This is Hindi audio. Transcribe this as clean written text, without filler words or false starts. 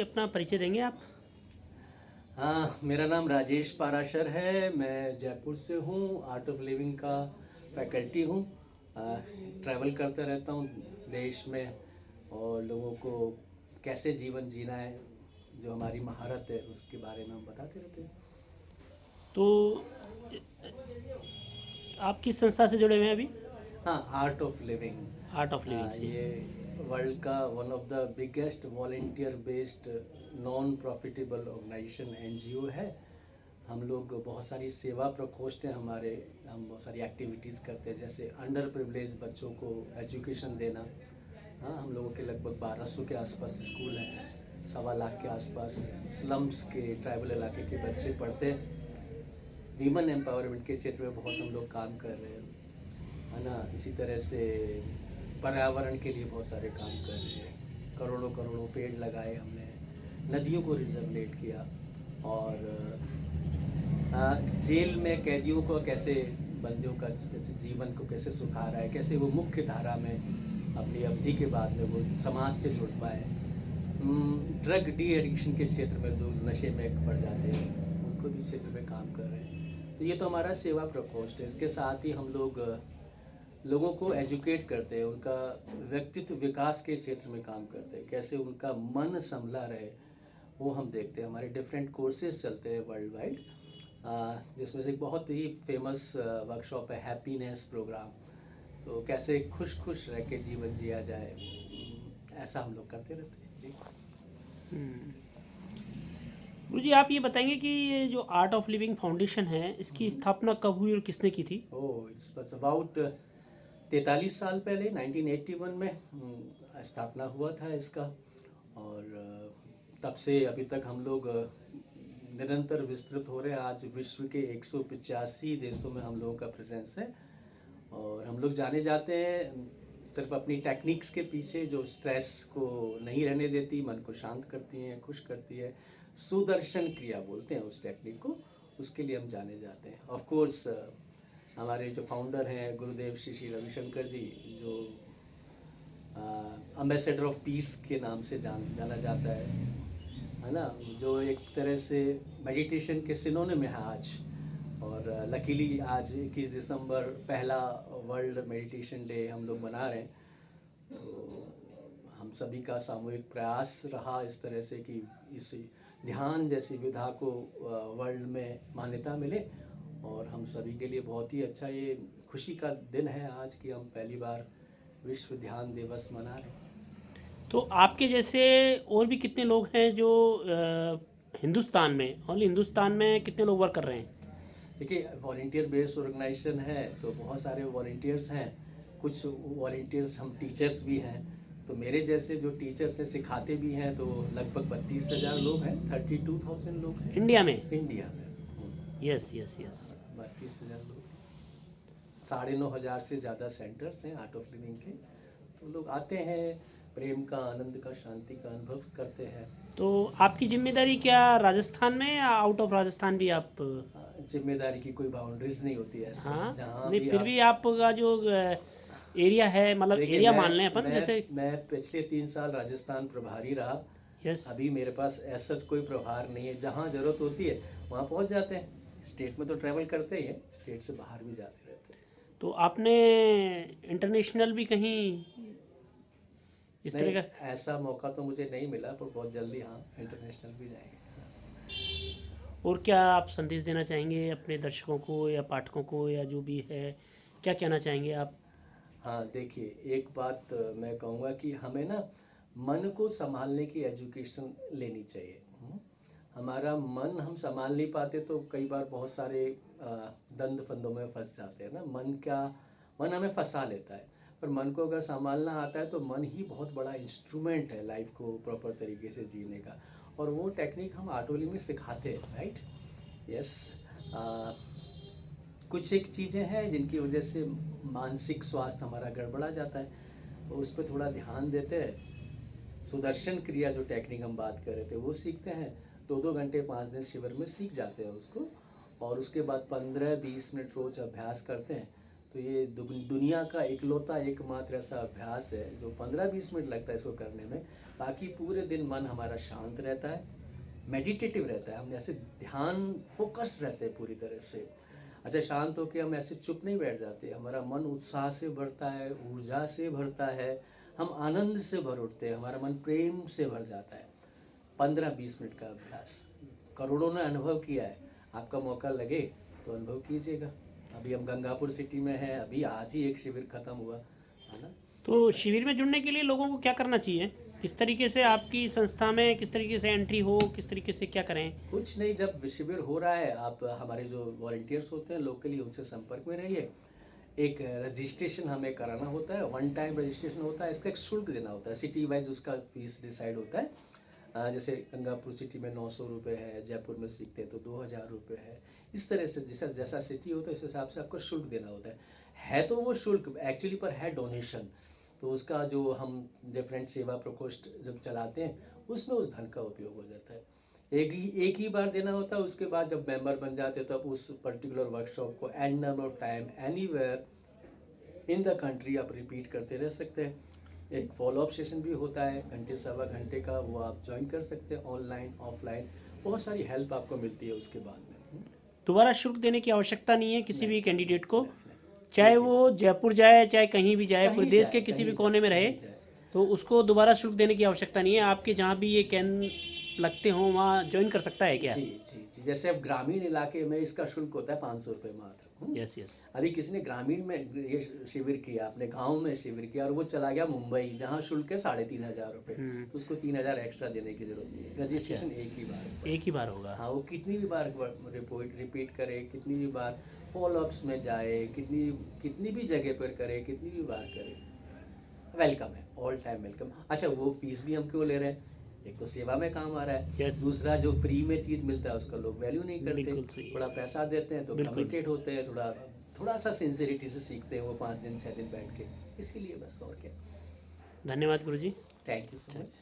अपना परिचय देंगे आप? हाँ, मेरा नाम राजेश पाराशर है। मैं जयपुर से हूँ, आर्ट ऑफ लिविंग का फैकल्टी हूँ। ट्रैवल करता रहता हूँ देश में और लोगों को कैसे जीवन जीना है, जो हमारी महारत है उसके बारे में हम बताते रहते हैं। तो आप किस संस्था से जुड़े हुए हैं अभी? हाँ, art of living. Art of living से। ये वर्ल्ड का one of the biggest volunteer based non profitable organisation NGO है। हम लोग बहुत सारी सेवा प्रकोष्ठ हैं हमारे। हम बहुत सारी एक्टिविटीज़ करते हैं, जैसे अंडर प्रिविलेज बच्चों को एजुकेशन देना। हाँ, हम लोगों के लगभग 1200 के आसपास स्कूल हैं, 1.25 लाख के आसपास स्लम्स के ट्राइबल इलाके के बच्चे पढ़ते हैं। वीमेन एम्पावरमेंट के क्षेत्र में बहुत हम लोग काम कर रहे हैं, है ना। इसी तरह से पर्यावरण के लिए बहुत सारे काम कर रहे हैं। करोड़ों करोड़ों पेड़ लगाए हमने, नदियों को रिजर्वनेट किया। और जेल में कैदियों को कैसे, बंदियों का जैसे जीवन को कैसे सुधारा है, कैसे वो मुख्य धारा में अपनी अवधि के बाद में वो समाज से जुड़ पाए। ड्रग डी एडिक्शन के क्षेत्र में जो नशे में पड़ जाते हैं उनको भी क्षेत्र में काम कर रहे हैं। तो ये तो हमारा सेवा प्रकोष्ठ है। इसके साथ ही हम लोग लोगों को एजुकेट करते हैं, उनका व्यक्तित्व विकास के क्षेत्र में काम करते हैं, कैसे उनका मन संभला रहे वो हम देखते हैं। हमारे डिफरेंट कोर्सेज चलते हैं वर्ल्ड वाइड, जिसमें से एक बहुत ही फेमस वर्कशॉप है हैप्पीनेस प्रोग्राम। तो कैसे खुश खुश रह के जीवन जिया जाए, ऐसा हम लोग करते रहते हैं जी। गुरु जी, आप ये बताएंगे कि ये जो आर्ट ऑफ लिविंग फाउंडेशन है, इसकी स्थापना कब हुई और किसने की थी? ओह, इट्स बस अबाउट 43 साल पहले 1981 में स्थापना हुआ था इसका। और तब से अभी तक हम लोग निरंतर विस्तृत हो रहे हैं। आज विश्व के 185 देशों में हम लोगों का प्रेजेंस है। और हम लोग जाने जाते हैं सिर्फ अपनी टेक्निक्स के पीछे, जो स्ट्रेस को नहीं रहने देती, मन को शांत करती हैं, खुश करती है। सुदर्शन क्रिया बोलते हैं उस टेक्निक को, उसके लिए हम जाने जाते हैं। ऑफ कोर्स हमारे जो फाउंडर हैं गुरुदेव श्री श्री रविशंकर जी, जो अम्बेसडर ऑफ पीस के नाम से जाना जाता है ना, जो एक तरह से मेडिटेशन के सिनोनिम है आज। और लकीली आज 21 दिसंबर पहला वर्ल्ड मेडिटेशन डे हम लोग मना रहे हैं। तो हम सभी का सामूहिक प्रयास रहा इस तरह से कि इस ध्यान जैसी विधा को वर्ल्ड में मान्यता मिले। और हम सभी के लिए बहुत ही अच्छा ये खुशी का दिन है आज कि हम पहली बार विश्व ध्यान दिवस मना रहे हैं। तो आपके जैसे और भी कितने लोग हैं जो हिंदुस्तान में, ओनली हिंदुस्तान में कितने लोग वर्क कर रहे हैं? देखिए, वॉलेंटियर बेस्ड ऑर्गेनाइजेशन है तो बहुत सारे वॉलेंटियर्स हैं। कुछ वॉलेंटियर्स हम टीचर्स भी हैं। तो मेरे जैसे जो टीचर्स हैं, सिखाते भी हैं, तो लगभग 32,000 लोग हैं, 32,000 लोग हैं इंडिया में? इंडिया में। Yes yes yes. 32,000 लोग, 9,500 से ज़्यादा सेंटर्स हैं आर्ट ऑफ लिविंग के। तो लोग आते हैं, प्रेम का, आनंद का, शांति का अनुभव करते हैं। तो आपकी जिम्मेदारी क्या राजस्थान में या आउट ऑफ राजस्थान भी आप? जिम्मेदारी की कोई बाउंड्रीज नहीं होती है सर, हाँ, जहाँ नहीं भी फिर आप। भी आपका जो एरिया है, मतलब देखिए, एरिया मान लें मैं अपन मैं जैसे। मैं पिछले 3 साल राजस्थान प्रभारी रहा। यस। अभी मेरे पास ऐसा कोई प्रभार नहीं है। जहाँ ज़रूरत होती है वहाँ पहुँच जाते हैं। स्टेट में तो ट्रैवल करते ही हैं, स्टेट से बाहर भी जाते रहते हैं। तो आपने इंटरनेशनल भी कहीं इस नहीं, तरह का? ऐसा मौका तो मुझे नहीं मिला, पर बहुत जल्दी हाँ इंटरनेशनल भी जाएंगे। और क्या आप संदेश देना चाहेंगे अपने दर्शकों को या पाठकों को, या जो भी है, क्या कहना चाहेंगे आप? हाँ, देखिए, एक बात मैं कहूँगा कि हमें ना मन को संभालने की एजुकेशन लेनी चाहिए। हमारा मन हम संभाल नहीं पाते तो कई बार बहुत सारे दंड फंदों में फंस जाते हैं ना। मन हमें फंसा लेता है। पर मन को अगर संभालना आता है तो मन ही बहुत बड़ा इंस्ट्रूमेंट है लाइफ को प्रॉपर तरीके से जीने का। और वो टेक्निक हम आर्टोली में सिखाते हैं, राइट। यस। कुछ एक चीज़ें हैं जिनकी वजह से मानसिक स्वास्थ्य हमारा गड़बड़ा जाता है, तो उस पर थोड़ा ध्यान देते हैं। सुदर्शन क्रिया जो टेक्निक हम बात कर रहे थे वो सीखते हैं। 2-2 घंटे 5 दिन शिविर में सीख जाते हैं उसको। और उसके बाद 15-20 मिनट रोज अभ्यास करते हैं तो ये दुनिया का इकलौता एकमात्र ऐसा अभ्यास है जो 15-20 मिनट लगता है इसको करने में, बाकी पूरे दिन मन हमारा शांत रहता है, मेडिटेटिव रहता है, हम ऐसे ध्यान फोकस्ड रहते हैं पूरी तरह से। अच्छा, शांत होकर हम ऐसे चुप नहीं बैठ जाते, हमारा मन उत्साह से भरता है, ऊर्जा से भरता है, हम आनंद से भर उठते हैं, हमारा मन प्रेम से भर जाता है। 15-20 मिनट का अभ्यास करोड़ों ने अनुभव किया है, आपका मौका लगे तो अनुभव कीजिएगा। अभी हम गंगापुर सिटी में हैं, अभी आज ही एक शिविर खत्म हुआ है ना। तो शिविर में जुड़ने के लिए लोगों को क्या करना चाहिए? किस तरीके से आपकी संस्था में किस तरीके से एंट्री हो, किस तरीके से क्या करें? कुछ नहीं, जब शिविर हो रहा है आप हमारे जो वॉलंटियर्स होते हैं लोकली उनसे संपर्क में रहिए। एक रजिस्ट्रेशन हमें कराना होता है, वन टाइम रजिस्ट्रेशन होता है, इसका एक शुल्क देना होता है, सिटी वाइज उसका फीस डिसाइड होता है। जैसे गंगापुर सिटी में 900 रुपये है, जयपुर में सीखते हैं तो 2000 रुपये है। इस तरह से जैसा जैसा सिटी होता है उस हिसाब से आपको शुल्क देना होता है तो वो शुल्क एक्चुअली पर है डोनेशन। तो उसका जो हम डिफरेंट सेवा प्रकोष्ठ जब चलाते हैं उसमें उस धन का उपयोग हो जाता है। एक ही बार देना होता है, उसके बाद जब मेंबर बन जाते हैं तो आप उस पर्टिकुलर वर्कशॉप को any number of time anywhere in the country आप रिपीट करते रह सकते हैं। एक फॉलोअप सेशन भी होता है घंटे सवा घंटे का, वो आप ज्वाइन कर सकते हैं ऑनलाइन ऑफलाइन, बहुत सारी हेल्प आपको मिलती है उसके बाद में। दोबारा शुल्क देने की आवश्यकता नहीं है किसी भी कैंडिडेट को, नहीं, चाहे वो जयपुर जाए चाहे कहीं भी जाए, पूरे कहीं देश जाए, के किसी भी कहीं कोने में जाए, रहे, कहीं जाए। तो उसको दोबारा शुल्क देने की आवश्यकता नहीं है। आपके जहाँ भी ये कैंप लगते हों वहाँ ज्वाइन कर सकता है क्या? जी जी जी, जैसे अब ग्रामीण इलाके में इसका शुल्क होता है 500 रुपये मात्र। Yes yes. अभी किसी ने ग्रामीण में ये शिविर किया, अपने गांव में शिविर किया और वो चला गया मुंबई जहां शुल्क है 3500 रुपये, तो उसको 3000 एक्स्ट्रा देने की जरूरत नहीं है। रजिस्ट्रेशन एक ही बार होता है। एक ही बार होगा। हाँ, वो कितनी भी बार रिपीट करे, कितनी भी बार फॉलोअप्स में जाए, कितनी भी जगह पर करे, कितनी भी बार करे, वेलकम है, ऑल टाइम वेलकम। अच्छा, वो फीस भी हम क्यों ले रहे हैं? एक तो सेवा में काम आ रहा है, Yes. दूसरा जो फ्री में चीज़ मिलता है उसका लोग वैल्यू नहीं बिल्कुल करते, सही। थोड़ा पैसा देते हैं तो बिल्कुल। कमिटेड होते हैं, थोड़ा सा सिंसियरिटी से सीखते हैं वो 5 दिन 6 दिन बैठ के, इसीलिए बस, और क्या। धन्यवाद गुरुजी। Thank you so much.